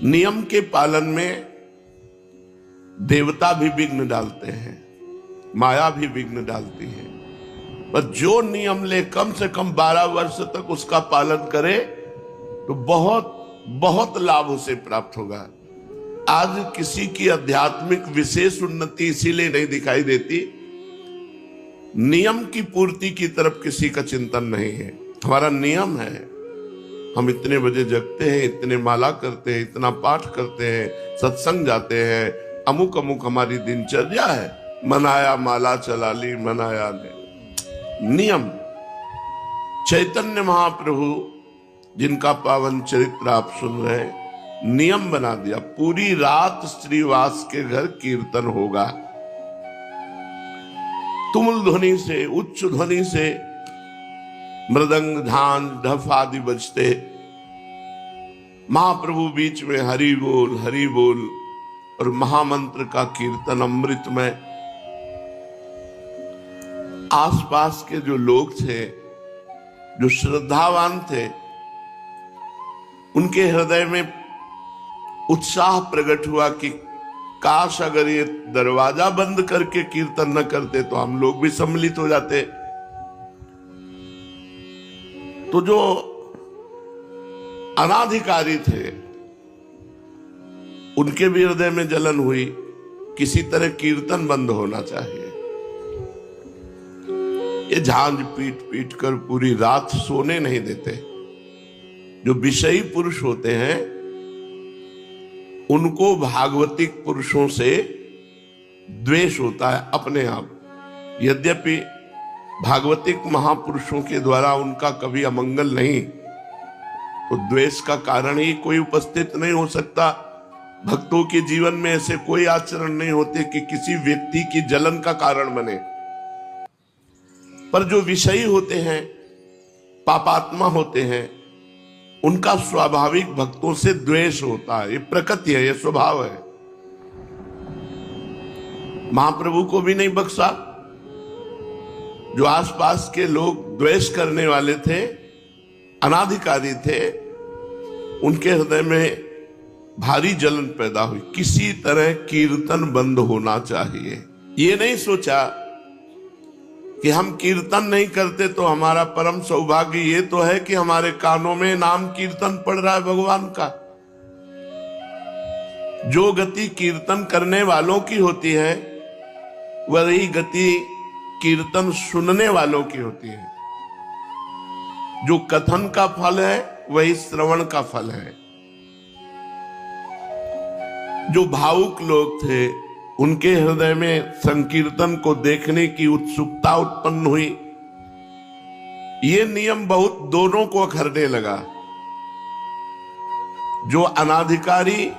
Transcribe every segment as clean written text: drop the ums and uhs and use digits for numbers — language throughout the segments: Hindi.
नियम के पालन में देवता भी विघ्न डालते हैं, माया भी विघ्न डालती है। पर जो नियम ले कम से कम 12 वर्ष तक उसका पालन करे तो बहुत बहुत लाभ उसे प्राप्त होगा। आज किसी की आध्यात्मिक विशेष उन्नति इसीलिए नहीं दिखाई देती, नियम की पूर्ति की तरफ किसी का चिंतन नहीं है। हमारा नियम है, हम इतने बजे जगते हैं, इतने माला करते हैं, इतना पाठ करते हैं, सत्संग जाते हैं, अमुक अमुक हमारी दिनचर्या है। मनाया माला चला ली, मनाया ने नियम। चैतन्य महाप्रभु जिनका पावन चरित्र आप सुन रहे हैं, नियम बना दिया, पूरी रात श्रीवास के घर कीर्तन होगा। तुमुल ध्वनि से, उच्च ध्वनि से मृदंग, झांझ, ढफ आदि बजते, महाप्रभु बीच में हरि बोल और महामंत्र का कीर्तन अमृतमय। आसपास के जो लोग थे, जो श्रद्धावान थे, उनके हृदय में उत्साह प्रकट हुआ कि काश अगर ये दरवाजा बंद करके कीर्तन न करते तो हम लोग भी सम्मिलित हो जाते। तो जो अनाधिकारी थे उनके भी हृदय में जलन हुई, किसी तरह कीर्तन बंद होना चाहिए। ये झांझ पीट पीट कर पूरी रात सोने नहीं देते। जो विषयी पुरुष होते हैं उनको भागवतिक पुरुषों से द्वेष होता है अपने आप। यद्यपि भागवतिक महापुरुषों के द्वारा उनका कभी अमंगल नहीं, तो द्वेष का कारण ही कोई उपस्थित नहीं हो सकता। भक्तों के जीवन में ऐसे कोई आचरण नहीं होते कि किसी व्यक्ति की जलन का कारण बने। पर जो विषयी होते हैं, पापात्मा होते हैं, उनका स्वाभाविक भक्तों से द्वेष होता है। ये प्रकृति है, ये स्वभाव है। महाप्रभु को भी नहीं बख्शा। जो आसपास के लोग द्वेष करने वाले थे, अनाधिकारी थे, उनके हृदय में भारी जलन पैदा हुई। किसी तरह कीर्तन बंद होना चाहिए। ये नहीं सोचा कि हम कीर्तन नहीं करते तो हमारा परम सौभाग्य ये तो है कि हमारे कानों में नाम कीर्तन पड़ रहा है भगवान का। जो गति कीर्तन करने वालों की होती है, वही गति कीर्तन सुनने वालों की होती है। जो कथन का फल है वही श्रवण का फल है। जो भावुक लोग थे उनके हृदय में संकीर्तन को देखने की उत्सुकता उत्पन्न हुई। ये नियम बहुत दोनों को अखरने लगा। जो अनाधिकारी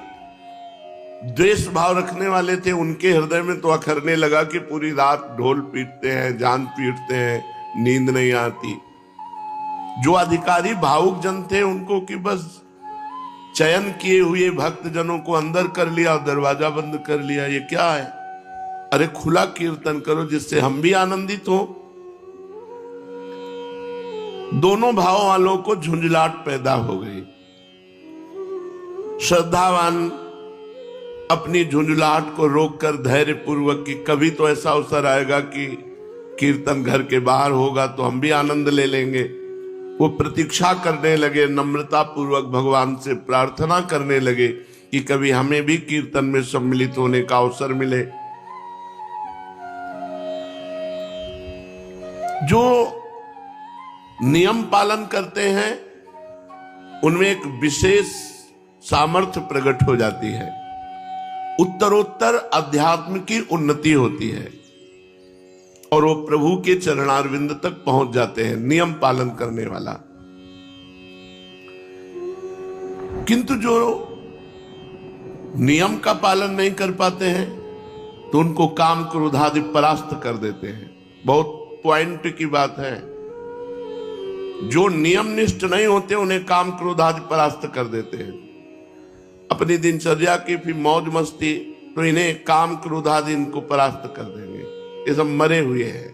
द्वेष भाव रखने वाले थे उनके हृदय में तो अखरने लगा कि पूरी रात ढोल पीटते हैं, जान पीटते हैं, नींद नहीं आती। जो अधिकारी भावुक जन थे उनको कि बस चयन किए हुए भक्त जनों को अंदर कर लिया और दरवाजा बंद कर लिया। ये क्या है? अरे खुला कीर्तन करो जिससे हम भी आनंदित हो। दोनों भाव वालों को झुंझलाहट पैदा हो गई। श्रद्धावान अपनी झुंझलाहट को रोककर धैर्य पूर्वक कि कभी तो ऐसा अवसर आएगा कि कीर्तन घर के बाहर होगा तो हम भी आनंद ले लेंगे, वो प्रतीक्षा करने लगे। नम्रता पूर्वक भगवान से प्रार्थना करने लगे कि कभी हमें भी कीर्तन में सम्मिलित होने का अवसर मिले। जो नियम पालन करते हैं उनमें एक विशेष सामर्थ्य प्रकट हो जाती है। उत्तरोत्तर अध्यात्म की उन्नति होती है और वो प्रभु के चरणारविंद तक पहुंच जाते हैं, नियम पालन करने वाला। किंतु जो नियम का पालन नहीं कर पाते हैं तो उनको काम क्रोध आदि परास्त कर देते हैं। बहुत पॉइंट की बात है। जो नियम निष्ठ नहीं होते उन्हें काम क्रोध आदि परास्त कर देते हैं। अपनी दिनचर्या की फिर मौज मस्ती, तो इन्हें काम क्रोध आदि इनको परास्त कर देंगे। ये सब मरे हुए हैं।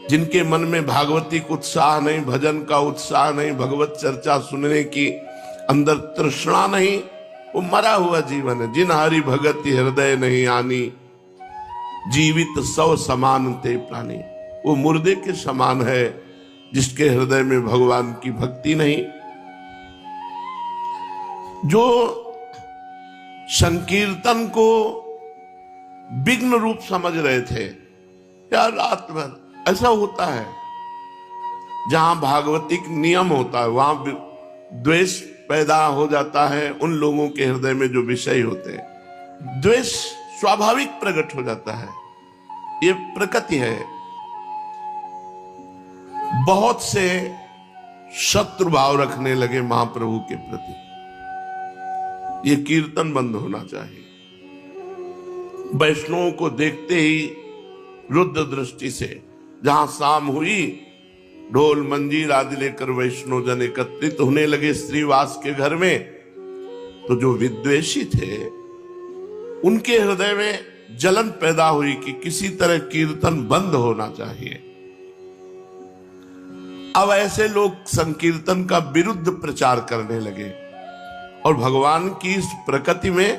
जिनके मन में भागवती उत्साह नहीं, भजन का उत्साह नहीं, भगवत चर्चा सुनने की अंदर तृष्णा नहीं, वो मरा हुआ जीवन है। जिन हरि भगति हृदय नहीं आनी, जीवित सौ समान ते प्राणी। वो मुर्दे के समान है जिसके हृदय में भगवान की भक्ति नहीं। जो संकीर्तन को विघ्न रूप समझ रहे थे, यार रात भर ऐसा होता है जहां भागवतिक नियम होता है वहां द्वेष पैदा हो जाता है उन लोगों के हृदय में जो विषय होते हैं। द्वेष स्वाभाविक प्रकट हो जाता है, ये प्रकृति है। बहुत से शत्रु भाव रखने लगे महाप्रभु के प्रति। ये कीर्तन बंद होना चाहिए। वैष्णवों को देखते ही रुद्र दृष्टि से जहां शाम हुई, ढोल मंजीर आदि लेकर वैष्णव जन एकत्रित होने लगे श्रीवास के घर में, तो जो विद्वेषी थे उनके हृदय में जलन पैदा हुई कि किसी तरह कीर्तन बंद होना चाहिए। अब ऐसे लोग संकीर्तन का विरुद्ध प्रचार करने लगे और भगवान की इस प्रकृति में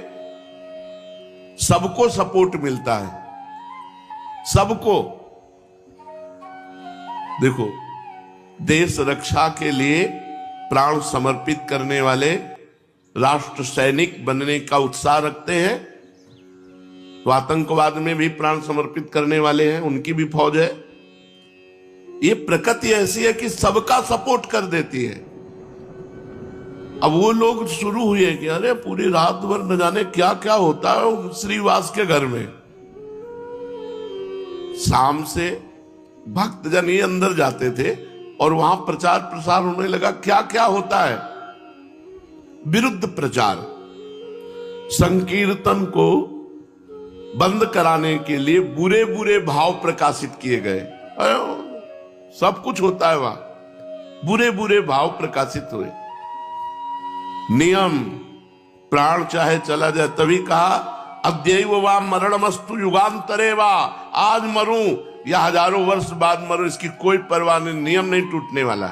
सबको सपोर्ट मिलता है, सबको। देखो, देश रक्षा के लिए प्राण समर्पित करने वाले राष्ट्र सैनिक बनने का उत्साह रखते हैं, तो आतंकवाद में भी प्राण समर्पित करने वाले हैं, उनकी भी फौज है। ये प्रकृति ऐसी है कि सबका सपोर्ट कर देती है। अब वो लोग शुरू हुए कि अरे पूरी रात भर न जाने क्या क्या होता है श्रीवास के घर में। शाम से भक्तजन ही अंदर जाते थे और वहां प्रचार प्रसार होने लगा, क्या क्या होता है, विरुद्ध प्रचार। संकीर्तन को बंद कराने के लिए बुरे बुरे भाव प्रकाशित किए गए। सब कुछ होता है वहां, बुरे बुरे भाव प्रकाशित हुए। नियम, प्राण चाहे चला जाए, तभी कहा अद्यैव वा मरणमस्तु युगांतरे वा, आज मरूं या हजारों वर्ष बाद मरूं, इसकी कोई परवाह नहीं, नियम नहीं टूटने वाला।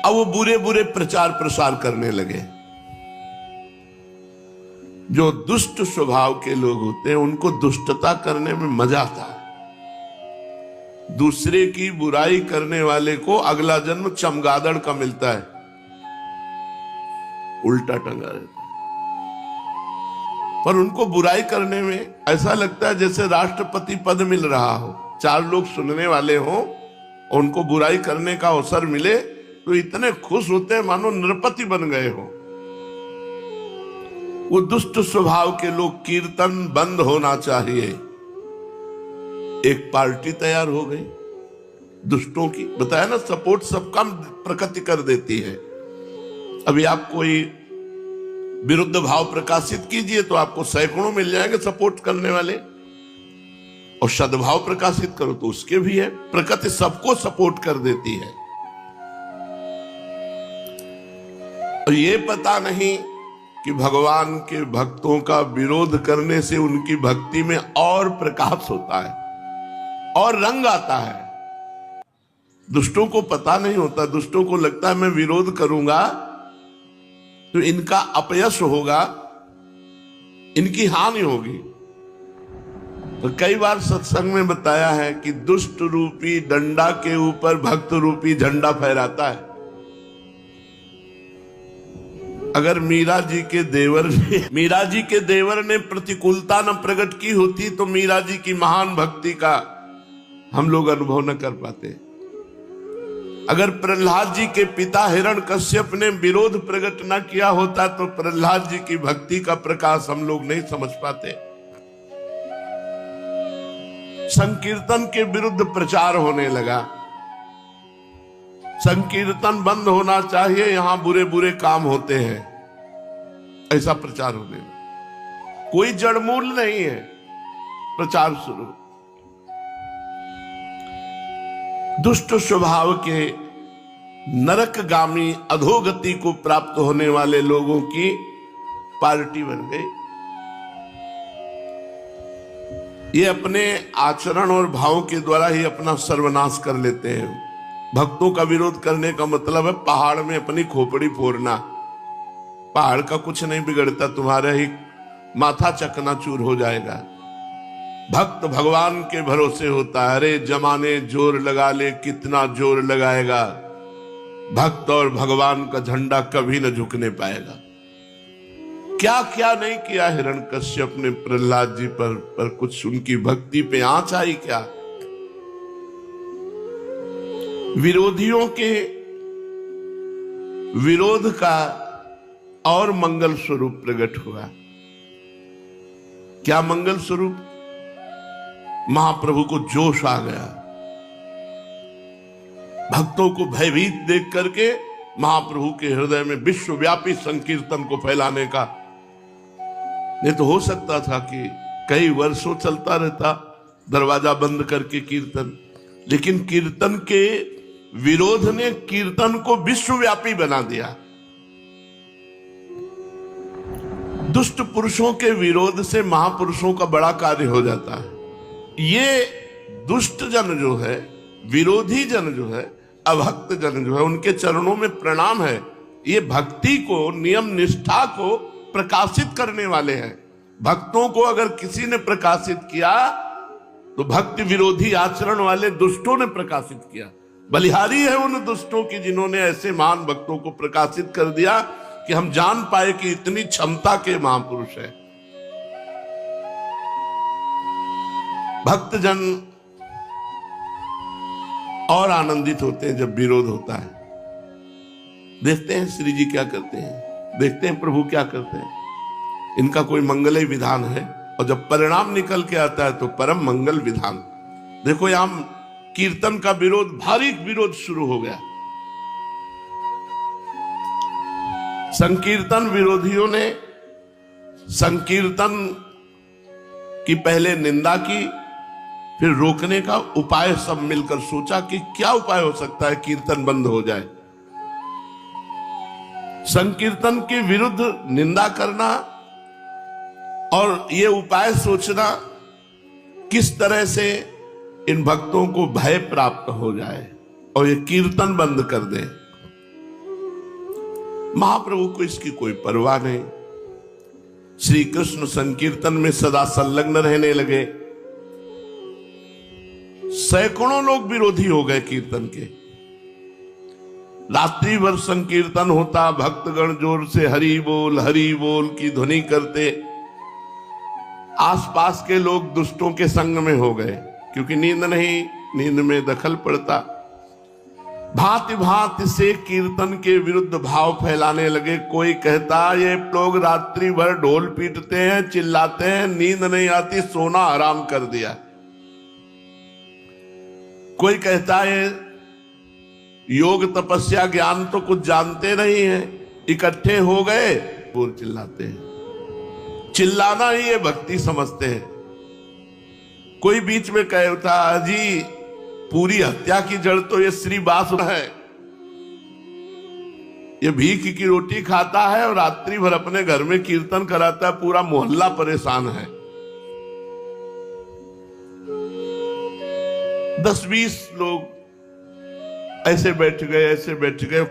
अब वो बुरे बुरे प्रचार प्रसार करने लगे। जो दुष्ट स्वभाव के लोग होते हैं उनको दुष्टता करने में मजा आता है। दूसरे की बुराई करने वाले को अगला जन्म चमगादड़ का मिलता है, उल्टा टंगा रहता है। पर उनको बुराई करने में ऐसा लगता है जैसे राष्ट्रपति पद मिल रहा हो, चार लोग सुनने वाले हो, उनको बुराई करने का अवसर मिले तो इतने खुश होते हैं मानो नृपति बन गए हो। वो दुष्ट स्वभाव के लोग, कीर्तन बंद होना चाहिए। एक पार्टी तैयार हो गई दुष्टों की, बताया ना, सपोर्ट सबका प्रकृति कर देती है। अभी आप कोई विरुद्ध भाव प्रकाशित कीजिए तो आपको सैकड़ों मिल जाएंगे सपोर्ट करने वाले, और सद्भाव प्रकाशित करो तो उसके भी है। प्रकृति सबको सपोर्ट कर देती है। और ये पता नहीं कि भगवान के भक्तों का विरोध करने से उनकी भक्ति में और प्रकाश होता है और रंग आता है। दुष्टों को पता नहीं होता, दुष्टों को लगता है मैं विरोध करूंगा तो इनका अपयश होगा, इनकी हानि होगी। तो कई बार सत्संग में बताया है कि दुष्ट रूपी डंडा के ऊपर भक्त रूपी झंडा फहराता है। अगर मीरा जी के देवर ने प्रतिकूलता न प्रकट की होती तो मीरा जी की महान भक्ति का हम लोग अनुभव न कर पाते। अगर प्रहलाद जी के पिता हिरण्यकश्यप ने विरोध प्रकट न किया होता तो प्रहलाद जी की भक्ति का प्रकाश हम लोग नहीं समझ पाते। संकीर्तन के विरुद्ध प्रचार होने लगा। संकीर्तन बंद होना चाहिए, यहां बुरे बुरे काम होते हैं, ऐसा प्रचार होने लगा। कोई जड़मूल नहीं है, प्रचार शुरू। दुष्ट स्वभाव के नरकगामी अधोगति को प्राप्त होने वाले लोगों की पार्टी बन गई। ये अपने आचरण और भाव के द्वारा ही अपना सर्वनाश कर लेते हैं। भक्तों का विरोध करने का मतलब है पहाड़ में अपनी खोपड़ी फोड़ना। पहाड़ का कुछ नहीं बिगड़ता, तुम्हारा ही माथा चकनाचूर हो जाएगा। भक्त भगवान के भरोसे होता है। अरे जमाने जोर लगा ले, कितना जोर लगाएगा, भक्त और भगवान का झंडा कभी न झुकने पाएगा। क्या क्या नहीं किया हिरण्यकश्यप ने प्रहलाद जी पर कुछ उनकी भक्ति पे आंच आई क्या? विरोधियों के विरोध का और मंगल स्वरूप प्रकट हुआ। क्या मंगल स्वरूप? महाप्रभु को जोश आ गया। भक्तों को भयभीत देख करके महाप्रभु के हृदय में विश्वव्यापी संकीर्तन को फैलाने का, नहीं तो हो सकता था कि कई वर्षों चलता रहता दरवाजा बंद करके कीर्तन, लेकिन कीर्तन के विरोध ने कीर्तन को विश्वव्यापी बना दिया। दुष्ट पुरुषों के विरोध से महापुरुषों का बड़ा कार्य हो जाता है। ये दुष्ट जन जो है, विरोधी जन जो है, अभक्त जन जो है, उनके चरणों में प्रणाम है। ये भक्ति को, नियम निष्ठा को प्रकाशित करने वाले हैं। भक्तों को अगर किसी ने प्रकाशित किया तो भक्ति विरोधी आचरण वाले दुष्टों ने प्रकाशित किया। बलिहारी है उन दुष्टों की जिन्होंने ऐसे महान भक्तों को प्रकाशित कर दिया कि हम जान पाए कि इतनी क्षमता के महापुरुष है। भक्तजन और आनंदित होते हैं जब विरोध होता है। देखते हैं श्री जी क्या करते हैं, देखते हैं प्रभु क्या करते हैं। इनका कोई मंगल विधान है और जब परिणाम निकल के आता है तो परम मंगल विधान। देखो यहां कीर्तन का विरोध, भारी विरोध शुरू हो गया। संकीर्तन विरोधियों ने संकीर्तन की पहले निंदा की, फिर रोकने का उपाय सब मिलकर सोचा कि क्या उपाय हो सकता है कीर्तन बंद हो जाए। संकीर्तन के विरुद्ध निंदा करना और ये उपाय सोचना किस तरह से इन भक्तों को भय प्राप्त हो जाए और ये कीर्तन बंद कर दे। महाप्रभु को इसकी कोई परवाह नहीं। श्री कृष्ण संकीर्तन में सदा संलग्न रहने लगे। सैकड़ों लोग विरोधी हो गए कीर्तन के। रात्रि भर संकीर्तन होता, भक्तगण जोर से हरि बोल की ध्वनि करते। आसपास के लोग दुष्टों के संग में हो गए, क्योंकि नींद नहीं, नींद में दखल पड़ता। भांति भांति से कीर्तन के विरुद्ध भाव फैलाने लगे। कोई कहता ये लोग रात्रि भर ढोल पीटते हैं, चिल्लाते हैं, नींद नहीं आती, सोना हराम कर दिया। कोई कहता है योग तपस्या ज्ञान तो कुछ जानते नहीं है, इकट्ठे हो गए बोल चिल्लाते हैं। चिल्लाना ही ये भक्ति समझते हैं। कोई बीच में कहता जी पूरी हत्या की जड़ तो ये श्री बासुर है, ये भीख की रोटी खाता है और रात्रि भर अपने घर में कीर्तन कराता है, पूरा मोहल्ला परेशान है। 10-20 लोग ऐसे बैठ गए,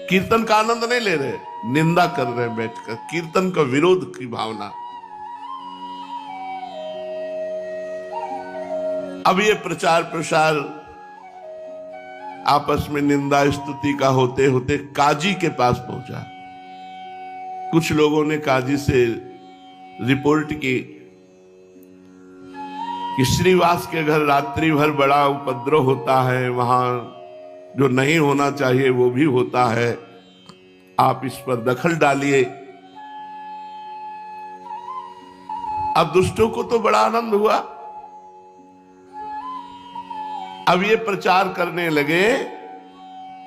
कीर्तन का आनंद नहीं ले रहे, निंदा कर रहे बैठकर, कीर्तन का विरोध की भावना। अब ये प्रचार प्रसार आपस में निंदा स्तुति का होते होते काजी के पास पहुंचा। कुछ लोगों ने काजी से रिपोर्ट की कि श्रीवास के घर रात्रि भर बड़ा उपद्रव होता है, वहां जो नहीं होना चाहिए वो भी होता है, आप इस पर दखल डालिए। अब दुष्टों को तो बड़ा आनंद हुआ। अब ये प्रचार करने लगे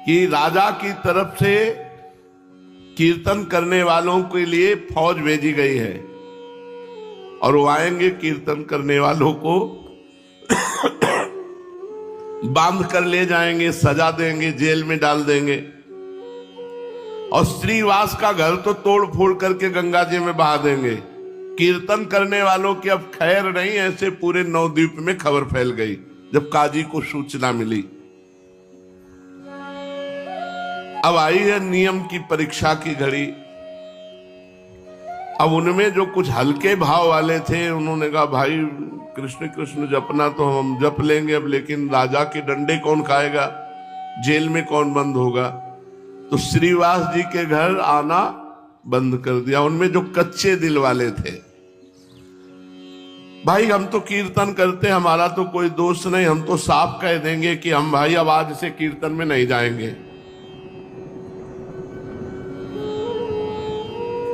कि राजा की तरफ से कीर्तन करने वालों के लिए फौज भेजी गई है और वो आएंगे, कीर्तन करने वालों को बांध कर ले जाएंगे, सजा देंगे, जेल में डाल देंगे और श्रीवास का घर तो तोड़ फोड़ करके गंगा जी में बहा देंगे। कीर्तन करने वालों की अब खैर नहीं, ऐसे पूरे नवद्वीप में खबर फैल गई। जब काजी को सूचना मिली। अब आई है नियम की परीक्षा की घड़ी। अब उनमें जो कुछ हल्के भाव वाले थे उन्होंने कहा भाई कृष्ण कृष्ण जपना तो हम जप लेंगे अब, लेकिन राजा के डंडे कौन खाएगा, जेल में कौन बंद होगा। तो श्रीवास जी के घर आना बंद कर दिया। उनमें जो कच्चे दिल वाले थे, भाई हम तो कीर्तन करते, हमारा तो कोई दोष नहीं, हम तो साफ कह देंगे कि हम भाई अब आज से कीर्तन में नहीं जाएंगे।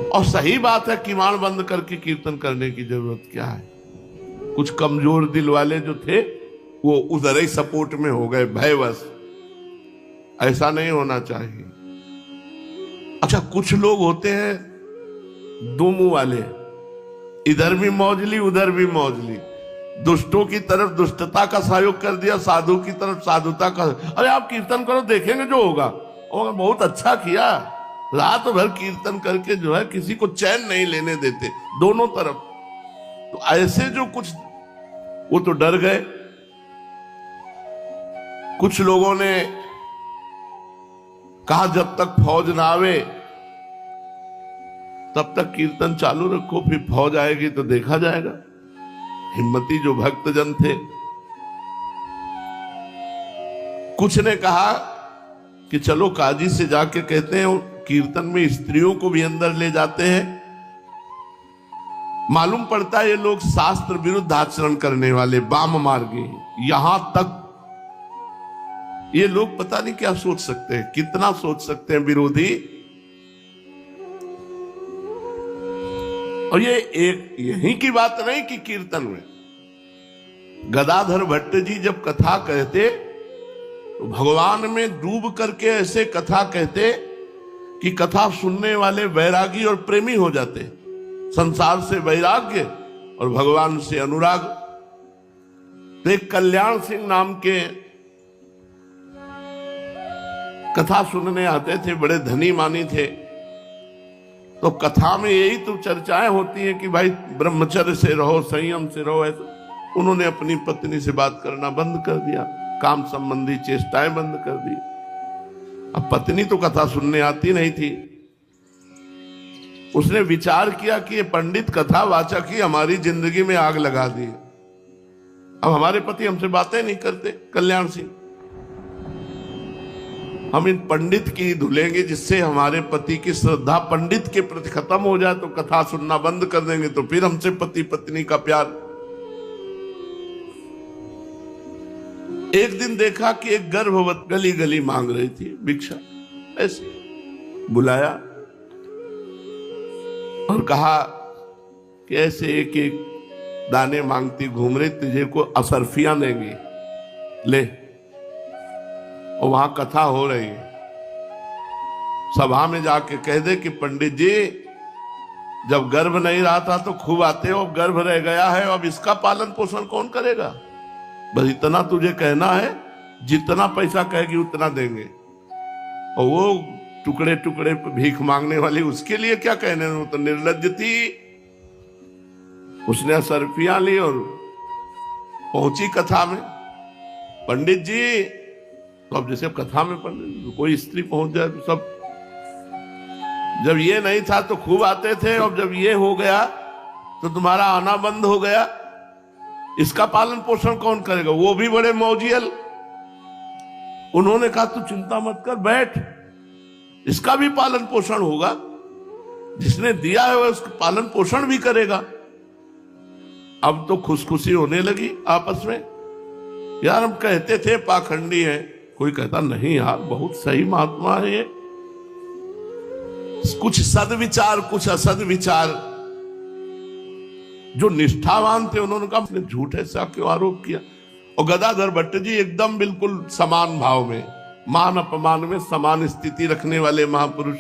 और सही बात है, किवाड़ बंद करके कीर्तन करने की जरूरत क्या है। कुछ कमजोर दिल वाले जो थे वो उधर ही सपोर्ट में हो गए भयवश। ऐसा नहीं होना चाहिए। अच्छा, कुछ लोग होते हैं दो मुंह वाले, इधर भी मौजली उधर भी मौजली। दुष्टों की तरफ दुष्टता का सहयोग कर दिया, साधु की तरफ साधुता का। अरे आप कीर्तन करो, देखेंगे जो होगा। और बहुत अच्छा किया, रात भर कीर्तन करके जो है किसी को चैन नहीं लेने देते दोनों तरफ। तो ऐसे जो कुछ, वो तो डर गए। कुछ लोगों ने कहा जब तक फौज ना आवे तब तक कीर्तन चालू रखो, फिर फौज आएगी तो देखा जाएगा। हिम्मती जो भक्तजन थे। कुछ ने कहा कि चलो काजी से जाके कहते हैं कीर्तन में स्त्रियों को भी अंदर ले जाते हैं। मालूम पड़ता है ये लोग शास्त्र विरुद्ध आचरण करने वाले वाम मार्गी। यहां तक ये लोग पता नहीं क्या सोच सकते हैं, कितना सोच सकते हैं विरोधी। और ये एक यहीं की बात नहीं कि कीर्तन में गदाधर भट्ट जी जब कथा कहते तो भगवान में डूब करके ऐसे कथा कहते कि कथा सुनने वाले वैरागी और प्रेमी हो जाते। संसार से वैराग्य और भगवान से अनुराग। तो एक कल्याण सिंह नाम के कथा सुनने आते थे, बड़े धनी मानी थे। तो कथा में यही तो चर्चाएं होती हैं कि भाई ब्रह्मचर्य से रहो, संयम से रहो। ऐसा उन्होंने अपनी पत्नी से बात करना बंद कर दिया, काम संबंधी चेष्टाएं बंद कर दी। अब पत्नी तो कथा सुनने आती नहीं थी। उसने विचार किया कि ये पंडित कथावाचक ही हमारी जिंदगी में आग लगा दी। अब हमारे पति हमसे बातें नहीं करते, कल्याण सिंह, हम इन पंडित की धुलेंगे जिससे हमारे पति की श्रद्धा पंडित के प्रति खत्म हो जाए। तो कथा सुनना बंद कर देंगे तो फिर हमसे पति पत्नी का प्यार। एक दिन देखा कि एक गर्भवती गली गली मांग रही थी भिक्षा। ऐसे बुलाया और कहा कि ऐसे एक एक दाने मांगती घूम रही, तुझे को असरफियां देंगी, ले। और वहां कथा हो रही है। सभा में जाके कह दे कि पंडित जी जब गर्भ नहीं रहा था तो खूब आते हो, अब गर्भ रह गया है, अब इसका पालन पोषण कौन करेगा। बस इतना तुझे कहना है, जितना पैसा कहेगी उतना देंगे। और वो टुकड़े टुकड़े भीख मांगने वाली, उसके लिए क्या कहने, वो तो निर्लज्ज थी। उसने असरफियां ली और पहुंची कथा में। पंडित जी, तो अब जैसे कथा में पंडित कोई स्त्री पहुंच जाए तो सब, जब ये नहीं था तो खूब आते थे, अब जब ये हो गया तो तुम्हारा आना बंद हो गया, इसका पालन पोषण कौन करेगा। वो भी बड़े मौजियल। उन्होंने कहा तू चिंता मत कर, बैठ, इसका भी पालन पोषण होगा, जिसने दिया है वह उसका पालन पोषण भी करेगा। अब तो खुशखुशी होने लगी आपस में। यार हम कहते थे पाखंडी है, कोई कहता नहीं यार बहुत सही महात्मा है ये। कुछ सदविचार कुछ असद विचार। जो निष्ठावान थे उन्होंने कहा आपने झूठ ऐसा क्यों आरोप किया। और गदाधर भट्ट जी एकदम बिल्कुल समान भाव में, मान अपमान में समान स्थिति रखने वाले महापुरुष।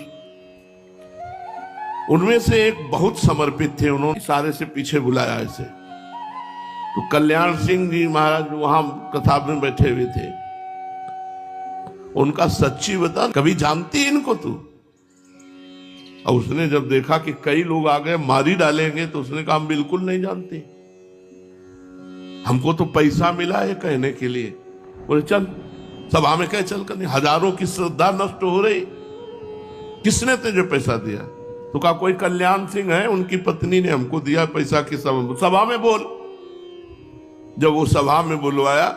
उनमें से एक बहुत समर्पित थे, उन्होंने सारे से पीछे बुलाया ऐसे। तो कल्याण सिंह जी महाराज वहां कथा में बैठे हुए थे। उनका सच्ची बता, कभी जानती इनको तू। और उसने जब देखा कि कई लोग आ गए मारी डालेंगे तो उसने कहा हम बिल्कुल नहीं जानते। हमको तो पैसा मिला है कहने के लिए। बोले चल सभा में कह चल कर, हजारों की श्रद्धा नष्ट हो रही, किसने तुझे पैसा दिया? तो कहा कोई कल्याण सिंह है, उनकी पत्नी ने हमको दिया पैसा की सभा में बोल। जब वो सभा में बुलवाया,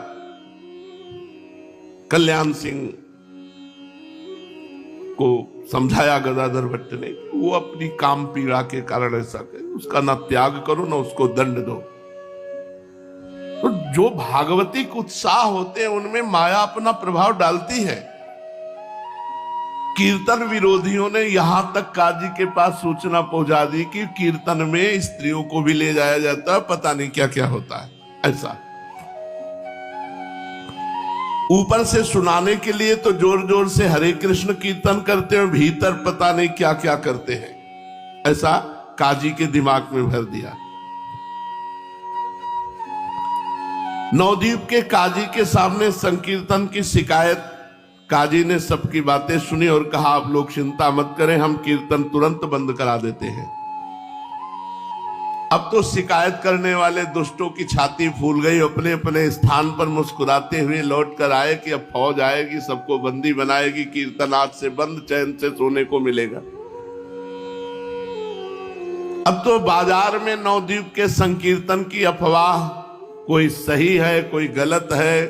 कल्याण सिंह को समझाया गदाधर भट्ट ने, वो अपनी काम पीड़ा के कारण ऐसा करे, उसका ना त्याग करो ना उसको दंड दो। तो जो भागवतिक उत्साह होते हैं उनमें माया अपना प्रभाव डालती है। कीर्तन विरोधियों ने यहां तक काजी के पास सूचना पहुंचा दी कि कीर्तन में स्त्रियों को भी ले जाया जाता है, पता नहीं क्या क्या होता है। ऐसा ऊपर से सुनाने के लिए तो जोर जोर से हरे कृष्ण कीर्तन करते हैं, भीतर पता नहीं क्या क्या करते हैं। ऐसा काजी के दिमाग में भर दिया। नवद्वीप के काजी के सामने संकीर्तन की शिकायत, काजी ने सबकी बातें सुनी और कहा आप लोग चिंता मत करें, हम कीर्तन तुरंत बंद करा देते हैं। अब तो शिकायत करने वाले दुष्टों की छाती फूल गई, अपने अपने स्थान पर मुस्कुराते हुए लौट कर आए कि अब फौज आएगी, सबको बंदी बनाएगी, कीर्तन आज से बंद, चैन से सोने को मिलेगा। अब तो बाजार में नवद्वीप के संकीर्तन की अफवाह, कोई सही है कोई गलत है,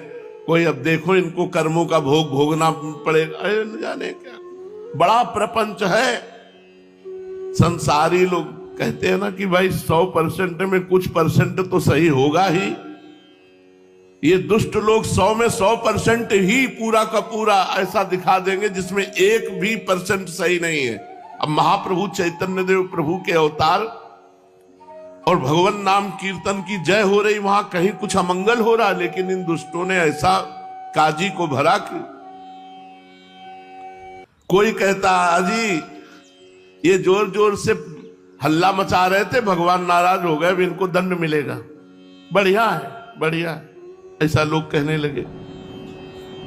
कोई अब देखो इनको कर्मों का भोग भोगना पड़ेगा, अरे न जाने क्या बड़ा प्रपंच है। संसारी लोग कहते हैं ना कि भाई 100% में कुछ परसेंट तो सही होगा ही। ये दुष्ट लोग 100 में 100% ही पूरा का पूरा ऐसा दिखा देंगे जिसमें 1% सही नहीं है। अब महाप्रभु चैतन्य देव प्रभु के अवतार और भगवान नाम कीर्तन की जय हो रही, वहां कहीं कुछ अमंगल हो रहा, लेकिन इन दुष्टों ने ऐसा काजी को भरा कि कोई कहता अजी ये जोर जोर से हल्ला मचा रहे थे, भगवान नाराज हो गए, अब इनको दंड मिलेगा। बढ़िया है बढ़िया है, ऐसा लोग कहने लगे।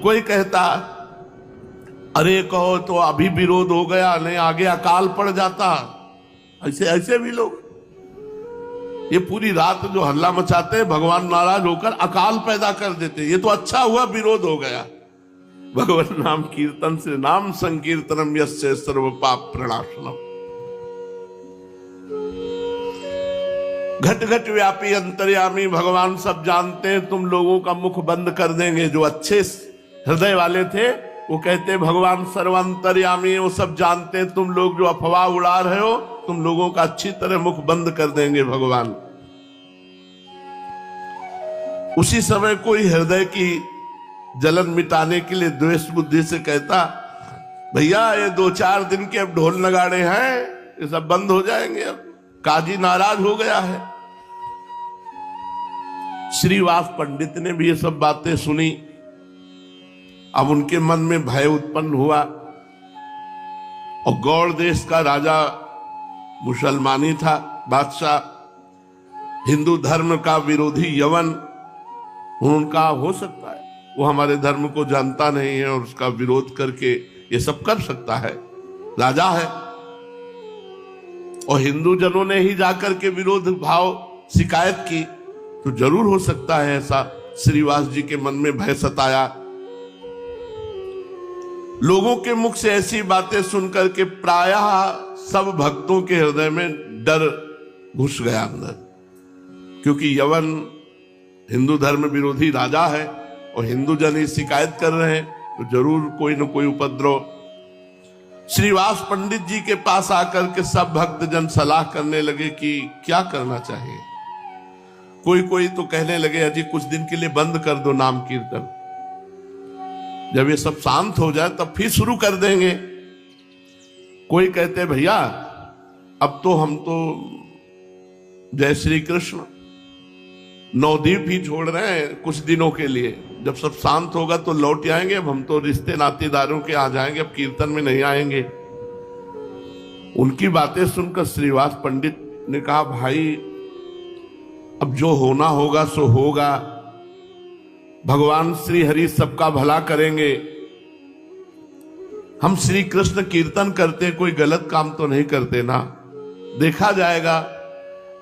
कोई कहता अरे कहो तो अभी विरोध हो गया, नहीं आगे अकाल पड़ जाता। ऐसे ऐसे भी लोग, ये पूरी रात जो हल्ला मचाते हैं, भगवान नाराज होकर अकाल पैदा कर देते। ये तो अच्छा हुआ विरोध हो गया। भगवान नाम कीर्तन से, नाम संकीर्तनम यस्य सर्व पाप प्रणाशनम। घट घट व्यापी अंतर्यामी, भगवान सब जानते हैं, तुम लोगों का मुख बंद कर देंगे। जो अच्छे हृदय वाले थे वो कहते भगवान सर्वांतर्यामी, वो सब जानते हैं, तुम लोग जो अफवाह उड़ा रहे हो, तुम लोगों का अच्छी तरह मुख बंद कर देंगे भगवान। उसी समय कोई हृदय की जलन मिटाने के लिए द्वेष बुद्धि से कहता भैया ये 2-4 दिन के अब ढोल नगाड़े हैं, ये सब बंद हो जाएंगे, अब काजी नाराज हो गया है। श्रीवास पंडित ने भी ये सब बातें सुनी। अब उनके मन में भय उत्पन्न हुआ, और गौड़ देश का राजा मुसलमानी था, बादशाह, हिंदू धर्म का विरोधी यवन, उनका हो सकता है वो हमारे धर्म को जानता नहीं है और उसका विरोध करके ये सब कर सकता है, राजा है। और हिंदू जनों ने ही जाकर के विरोध भाव शिकायत की, तो जरूर हो सकता है ऐसा। श्रीवास जी के मन में भय सताया। लोगों के मुख से ऐसी बातें सुनकर के प्रायः सब भक्तों के हृदय में डर घुस गया अंदर, क्योंकि यवन हिंदू धर्म विरोधी राजा है और हिंदू जन ही शिकायत कर रहे हैं, तो जरूर कोई न कोई उपद्रव। श्रीवास पंडित जी के पास आकर के सब भक्तजन सलाह करने लगे कि क्या करना चाहिए। कोई कोई तो कहने लगे अजी कुछ दिन के लिए बंद कर दो नाम कीर्तन, जब ये सब शांत हो जाए तब फिर शुरू कर देंगे। कोई कहते भैया अब तो हम तो जय श्री कृष्ण नवद्वीप ही छोड़ रहे हैं कुछ दिनों के लिए, जब सब शांत होगा तो लौट आएंगे, अब हम तो रिश्ते नातेदारों के आ जाएंगे, अब कीर्तन में नहीं आएंगे। उनकी बातें सुनकर श्रीवास पंडित ने कहा भाई अब जो होना होगा सो होगा, भगवान श्री हरि सबका भला करेंगे। हम श्री कृष्ण कीर्तन करते, कोई गलत काम तो नहीं करते ना, देखा जाएगा।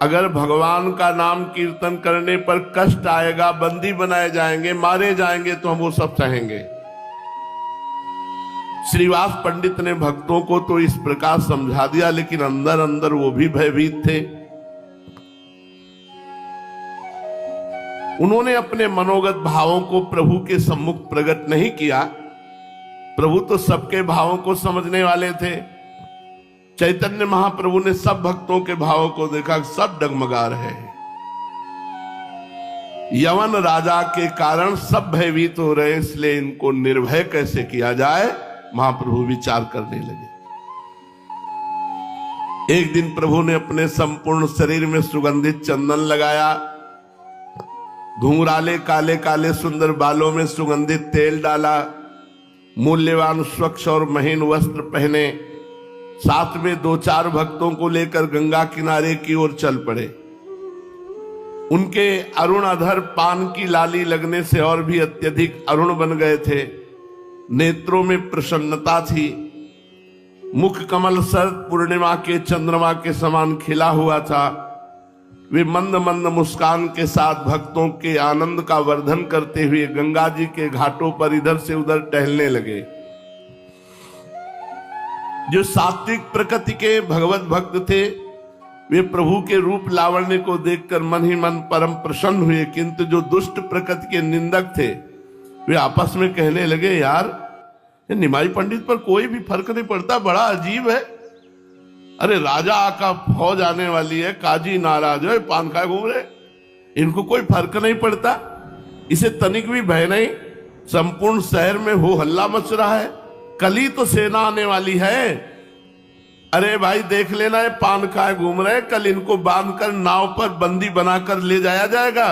अगर भगवान का नाम कीर्तन करने पर कष्ट आएगा, बंदी बनाए जाएंगे, मारे जाएंगे, तो हम वो सब सहेंगे। श्रीवास पंडित ने भक्तों को तो इस प्रकार समझा दिया, लेकिन अंदर अंदर वो भी भयभीत थे। उन्होंने अपने मनोगत भावों को प्रभु के सम्मुख प्रकट नहीं किया। प्रभु तो सबके भावों को समझने वाले थे। चैतन्य महाप्रभु ने सब भक्तों के भावों को देखा, सब डगमगा रहे हैं। यवन राजा के कारण सब भयभीत हो रहे, इसलिए इनको निर्भय कैसे किया जाए, महाप्रभु विचार करने लगे। एक दिन प्रभु ने अपने संपूर्ण शरीर में सुगंधित चंदन लगाया, घुंघराले काले काले सुंदर बालों में सुगंधित तेल डाला, मूल्यवान स्वच्छ और महीन वस्त्र पहने, साथ में 2-4 भक्तों को लेकर गंगा किनारे की ओर चल पड़े। उनके अरुण अधर पान की लाली लगने से और भी अत्यधिक अरुण बन गए थे। नेत्रों में प्रसन्नता थी। मुख कमल शरद पूर्णिमा के चंद्रमा के समान खिला हुआ था। वे मंद मंद मुस्कान के साथ भक्तों के आनंद का वर्धन करते हुए गंगा जी के घाटों पर इधर से उधर टहलने लगे। जो सात्विक प्रकृति के भगवत भक्त थे, वे प्रभु के रूप लावण्य को देखकर मन ही मन परम प्रसन्न हुए, किंतु जो दुष्ट प्रकृति के निंदक थे, वे आपस में कहने लगे, यार निमाई पंडित पर कोई भी फर्क नहीं पड़ता, बड़ा अजीब है। अरे राजा का फौज आने वाली है, काजी नाराज है, पान खाए घूम रहे, इनको कोई फर्क नहीं पड़ता, इसे तनिक भी भय नहीं। संपूर्ण शहर में हो हल्ला मच रहा है, कल ही तो सेना आने वाली है। अरे भाई देख लेना, ये पान खाए घूम रहे, कल इनको बांधकर नाव पर बंदी बनाकर ले जाया जाएगा।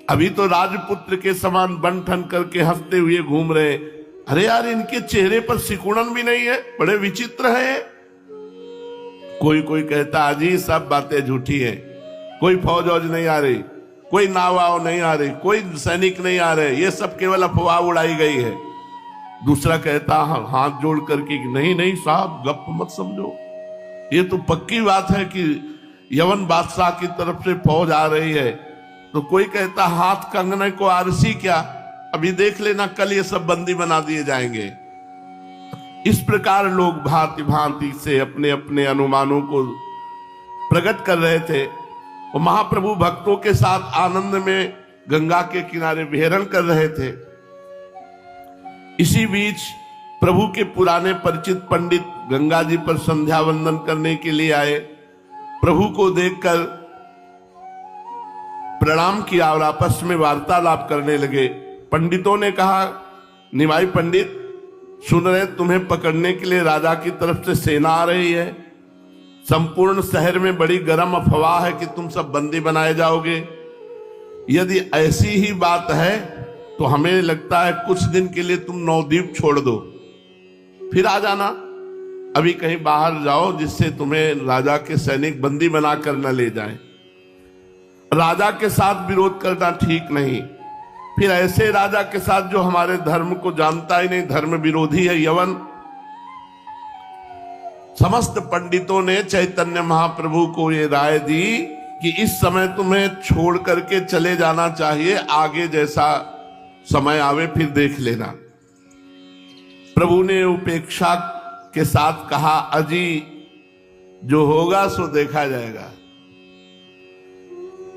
अभी तो राजपुत्र के समान बन ठन करके हंसते हुए घूम रहे। अरे यार, इनके चेहरे पर सिकुड़न भी नहीं है, बड़े विचित्र है। कोई कोई कहता अजी सब बातें झूठी है, कोई फौज वौज नहीं आ रही, कोई नाव वाव नहीं आ रही, कोई सैनिक नहीं आ रहे, ये सब केवल अफवाह उड़ाई गई है। दूसरा कहता हाथ जोड़ करके कि नहीं नहीं साहब, गप मत समझो, ये तो पक्की बात है कि यवन बादशाह की तरफ से फौज आ रही है। तो कोई कहता हाथ कंगने को आरसी क्या, अभी देख लेना, कल ये सब बंदी बना दिए जाएंगे। इस प्रकार लोग भांति भांति से अपने अपने अनुमानों को प्रकट कर रहे थे। और महाप्रभु भक्तों के साथ आनंद में गंगा के किनारे विहरण कर रहे थे। इसी बीच प्रभु के पुराने परिचित पंडित गंगा जी पर संध्या वंदन करने के लिए आए। प्रभु को देखकर प्रणाम किया और आपस में वार्तालाप करने लगे। पंडितों ने कहा, निमाई पंडित सुन रहे, तुम्हें पकड़ने के लिए राजा की तरफ से सेना आ रही है। संपूर्ण शहर में बड़ी गर्म अफवाह है कि तुम सब बंदी बनाए जाओगे। यदि ऐसी ही बात है तो हमें लगता है कुछ दिन के लिए तुम नवद्वीप छोड़ दो, फिर आ जाना। अभी कहीं बाहर जाओ जिससे तुम्हें राजा के सैनिक बंदी बनाकर न ले जाएं। राजा के साथ विरोध करना ठीक नहीं, फिर ऐसे राजा के साथ जो हमारे धर्म को जानता ही नहीं, धर्म विरोधी है, यवन। समस्त पंडितों ने चैतन्य महाप्रभु को ये राय दी कि इस समय तुम्हें छोड़ करके चले जाना चाहिए, आगे जैसा समय आवे फिर देख लेना। प्रभु ने उपेक्षा के साथ कहा, अजी जो होगा सो देखा जाएगा।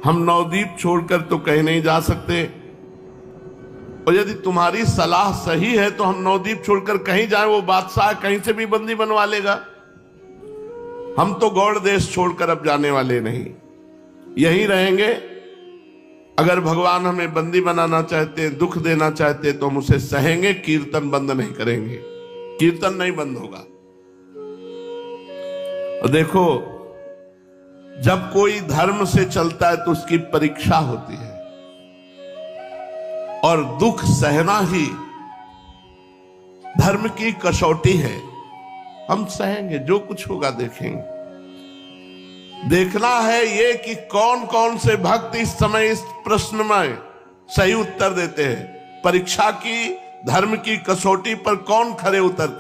हम नवद्वीप छोड़कर तो कहीं नहीं जा सकते, और यदि तुम्हारी सलाह सही है तो हम नवद्वीप छोड़कर कहीं जाएं, वो बादशाह कहीं से भी बंदी बनवा लेगा। हम तो गौड़ देश छोड़कर अब जाने वाले नहीं, यहीं रहेंगे। अगर भगवान हमें बंदी बनाना चाहते हैं, दुख देना चाहते हैं, तो हम उसे सहेंगे, कीर्तन बंद नहीं करेंगे, कीर्तन नहीं बंद होगा। और देखो, जब कोई धर्म से चलता है तो उसकी परीक्षा होती है, और दुख सहना ही धर्म की कसौटी है। हम सहेंगे, जो कुछ होगा देखेंगे। देखना है ये कि कौन कौन से भक्त इस समय इस प्रश्न में सही उत्तर देते हैं। परीक्षा की, धर्म की कसौटी पर कौन खरे उतरते